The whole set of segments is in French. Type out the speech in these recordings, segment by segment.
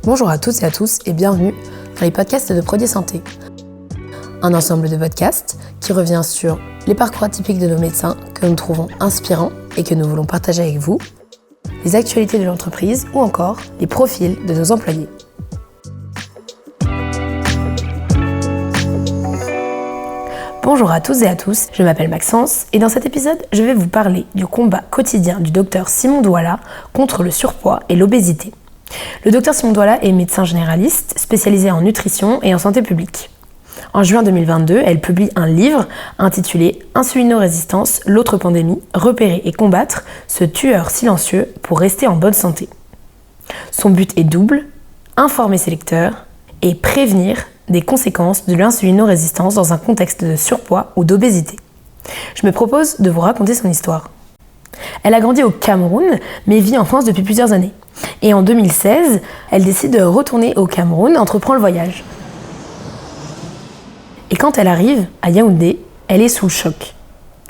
Bonjour à toutes et à tous et bienvenue dans les podcasts de Prodié Santé. Un ensemble de podcasts qui revient sur les parcours atypiques de nos médecins que nous trouvons inspirants et que nous voulons partager avec vous, les actualités de l'entreprise ou encore les profils de nos employés. Bonjour à tous et à tous, je m'appelle Maxence et dans cet épisode, je vais vous parler du combat quotidien du docteur Simon Douala contre le surpoids et l'obésité. Le docteur Simon Douala est médecin généraliste spécialisé en nutrition et en santé publique. En juin 2022, elle publie un livre intitulé « Insulinorésistance, l'autre pandémie, repérer et combattre ce tueur silencieux pour rester en bonne santé ». Son but est double, informer ses lecteurs et prévenir des conséquences de l'insulinorésistance dans un contexte de surpoids ou d'obésité. Je me propose de vous raconter son histoire. Elle a grandi au Cameroun, mais vit en France depuis plusieurs années. Et en 2016, elle décide de retourner au Cameroun, entreprend le voyage. Et quand elle arrive à Yaoundé, elle est sous le choc.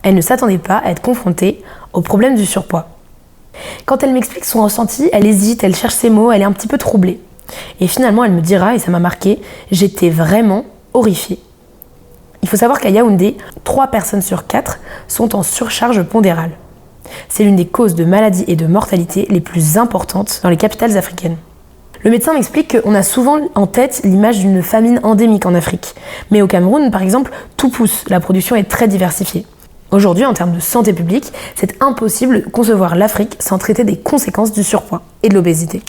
Elle ne s'attendait pas à être confrontée au problème du surpoids. Quand elle m'explique son ressenti, elle hésite, elle cherche ses mots, elle est un petit peu troublée. Et finalement, elle me dira, et ça m'a marqué, j'étais vraiment horrifiée. Il faut savoir qu'à Yaoundé, 3 personnes sur 4 sont en surcharge pondérale. C'est l'une des causes de maladies et de mortalité les plus importantes dans les capitales africaines. Le médecin m'explique qu'on a souvent en tête l'image d'une famine endémique en Afrique. Mais au Cameroun, par exemple, tout pousse, la production est très diversifiée. Aujourd'hui, en termes de santé publique, c'est impossible de concevoir l'Afrique sans traiter des conséquences du surpoids et de l'obésité.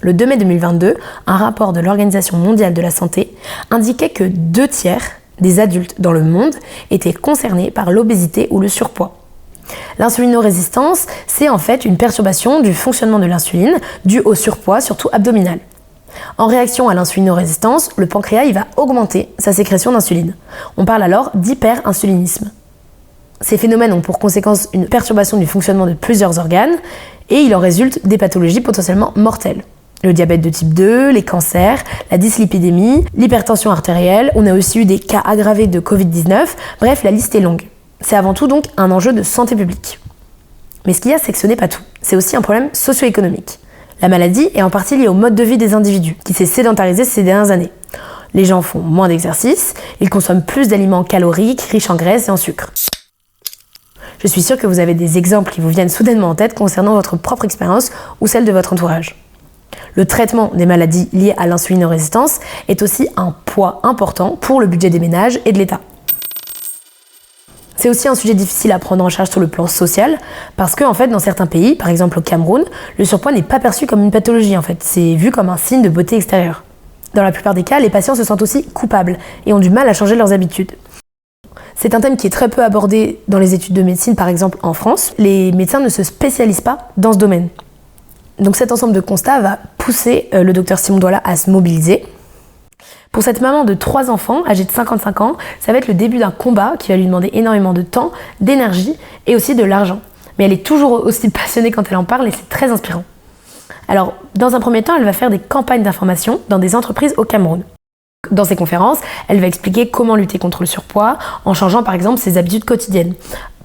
Le 2 mai 2022, un rapport de l'Organisation mondiale de la santé indiquait que 2/3 des adultes dans le monde étaient concernés par l'obésité ou le surpoids. L'insulinorésistance, c'est en fait une perturbation du fonctionnement de l'insuline due au surpoids, surtout abdominal. En réaction à l'insulinorésistance, le pancréas il va augmenter sa sécrétion d'insuline. On parle alors d'hyperinsulinisme. Ces phénomènes ont pour conséquence une perturbation du fonctionnement de plusieurs organes et il en résulte des pathologies potentiellement mortelles. Le diabète de type 2, les cancers, la dyslipidémie, l'hypertension artérielle, on a aussi eu des cas aggravés de Covid-19, bref, la liste est longue. C'est avant tout donc un enjeu de santé publique. Mais ce qu'il y a, c'est que ce n'est pas tout. C'est aussi un problème socio-économique. La maladie est en partie liée au mode de vie des individus, qui s'est sédentarisé ces dernières années. Les gens font moins d'exercice, ils consomment plus d'aliments caloriques, riches en graisse et en sucre. Je suis sûre que vous avez des exemples qui vous viennent soudainement en tête concernant votre propre expérience ou celle de votre entourage. Le traitement des maladies liées à l'insulinorésistance est aussi un poids important pour le budget des ménages et de l'État. C'est aussi un sujet difficile à prendre en charge sur le plan social parce que, en fait, dans certains pays, par exemple au Cameroun, le surpoids n'est pas perçu comme une pathologie, en fait. C'est vu comme un signe de beauté extérieure. Dans la plupart des cas, les patients se sentent aussi coupables et ont du mal à changer leurs habitudes. C'est un thème qui est très peu abordé dans les études de médecine, par exemple en France. Les médecins ne se spécialisent pas dans ce domaine. Donc cet ensemble de constats va pousser le docteur Simon Douala à se mobiliser. Pour cette maman de 3 enfants, âgée de 55 ans, ça va être le début d'un combat qui va lui demander énormément de temps, d'énergie et aussi de l'argent. Mais elle est toujours aussi passionnée quand elle en parle et c'est très inspirant. Alors, dans un premier temps, elle va faire des campagnes d'information dans des entreprises au Cameroun. Dans ses conférences, elle va expliquer comment lutter contre le surpoids en changeant par exemple ses habitudes quotidiennes.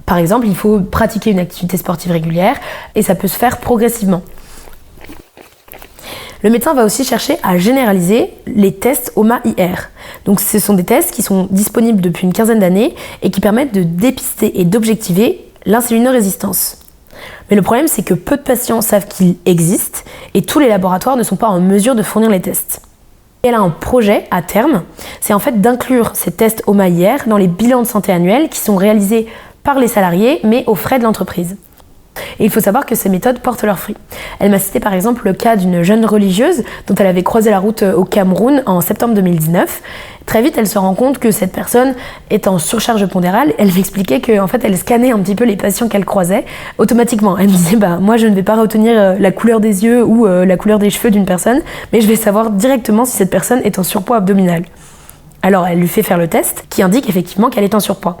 Par exemple, il faut pratiquer une activité sportive régulière et ça peut se faire progressivement. Le médecin va aussi chercher à généraliser les tests OMA-IR. Donc ce sont des tests qui sont disponibles depuis une quinzaine d'années et qui permettent de dépister et d'objectiver l'insulinorésistance. Mais le problème, c'est que peu de patients savent qu'il existe et tous les laboratoires ne sont pas en mesure de fournir les tests. Elle a un projet à terme, c'est en fait d'inclure ces tests OMA-IR dans les bilans de santé annuels qui sont réalisés par les salariés mais aux frais de l'entreprise. Et il faut savoir que ces méthodes portent leurs fruits. Elle m'a cité par exemple le cas d'une jeune religieuse dont elle avait croisé la route au Cameroun en septembre 2019. Très vite, elle se rend compte que cette personne est en surcharge pondérale. Elle m'expliquait qu'en fait, elle scannait un petit peu les patients qu'elle croisait automatiquement. Elle me disait, moi je ne vais pas retenir la couleur des yeux ou la couleur des cheveux d'une personne, mais je vais savoir directement si cette personne est en surpoids abdominal. Alors elle lui fait faire le test qui indique effectivement qu'elle est en surpoids.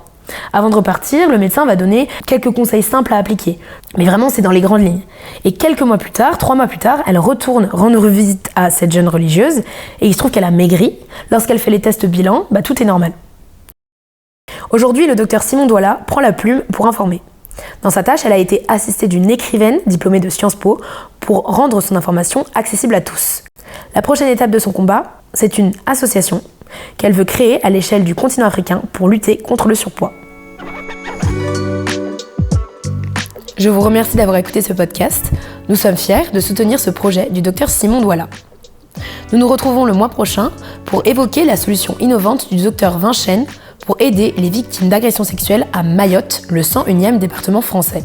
Avant de repartir, le médecin va donner quelques conseils simples à appliquer. Mais vraiment, c'est dans les grandes lignes. Et quelques mois plus tard, 3 mois plus tard, elle retourne rendre visite à cette jeune religieuse et il se trouve qu'elle a maigri. Lorsqu'elle fait les tests bilan, tout est normal. Aujourd'hui, le docteur Simon Douala prend la plume pour informer. Dans sa tâche, elle a été assistée d'une écrivaine diplômée de Sciences Po pour rendre son information accessible à tous. La prochaine étape de son combat, c'est une association qu'elle veut créer à l'échelle du continent africain pour lutter contre le surpoids. Je vous remercie d'avoir écouté ce podcast. Nous sommes fiers de soutenir ce projet du Dr Simon Douala. Nous nous retrouvons le mois prochain pour évoquer la solution innovante du Dr Vinchen pour aider les victimes d'agressions sexuelles à Mayotte, le 101e département français.